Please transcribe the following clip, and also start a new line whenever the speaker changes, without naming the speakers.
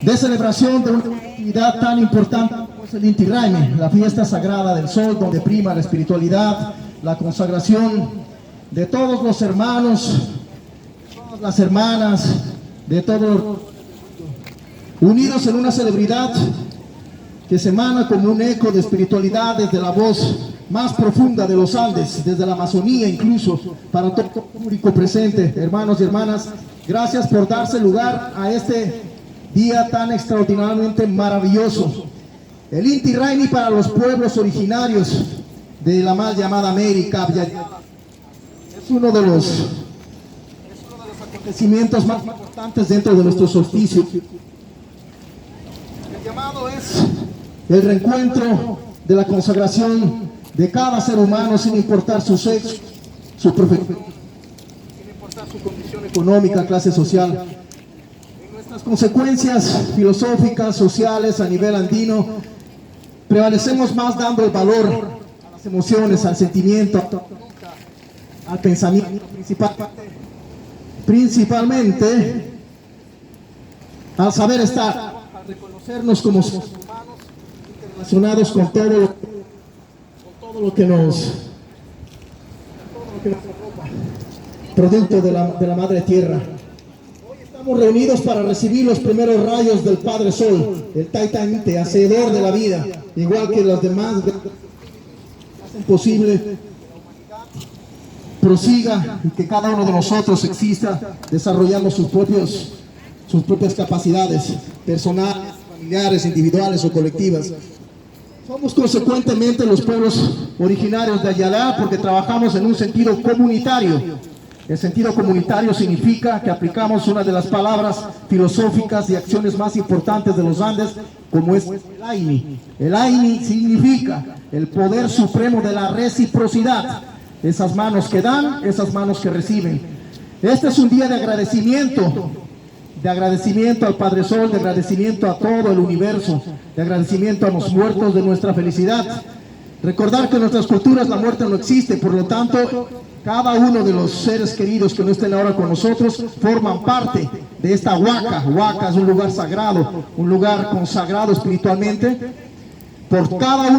de celebración de una actividad tan importante como es el Inti Raymi, la fiesta sagrada del sol, donde prima la espiritualidad, la consagración de todos los hermanos, de todas las hermanas, de todos unidos en una celebridad que se emana como un eco de espiritualidad desde la voz más profunda de los Andes, desde la Amazonía incluso, para todo el público presente. Hermanos y hermanas, gracias por darse lugar a este día tan extraordinariamente maravilloso. El Inti Raymi para los pueblos originarios de la mal llamada América es uno de los acontecimientos más importantes dentro de nuestro solsticio. El llamado es el reencuentro de la consagración de cada ser humano, sin importar su sexo, su profesión, sin importar su condición económica, clase social. En nuestras consecuencias filosóficas, sociales, a nivel andino, prevalecemos más dando el valor a las emociones, al sentimiento, al pensamiento, principalmente al saber estar, a reconocernos como seres humanos relacionados con todo lo que nos arropa, producto de la madre tierra. Hoy estamos reunidos para recibir los primeros rayos del Padre Sol, el Taita Nte, hacedor de la vida, igual que los demás hacen posible que la humanidad prosiga y que cada uno de nosotros exista desarrollando sus propias capacidades personales, familiares, individuales o colectivas. Somos consecuentemente los pueblos originarios de Ayala porque trabajamos en un sentido comunitario. El sentido comunitario significa que aplicamos una de las palabras filosóficas y acciones más importantes de los Andes, como es el Aini. El Aini significa el poder supremo de la reciprocidad. Esas manos que dan, esas manos que reciben. Este es un día de agradecimiento al Padre Sol, de agradecimiento a todo el universo, de agradecimiento a los muertos de nuestra felicidad. Recordar que en nuestras culturas la muerte no existe, por lo tanto, cada uno de los seres queridos que no estén ahora con nosotros forman parte de esta huaca. Huaca es un lugar sagrado, un lugar consagrado espiritualmente por cada uno.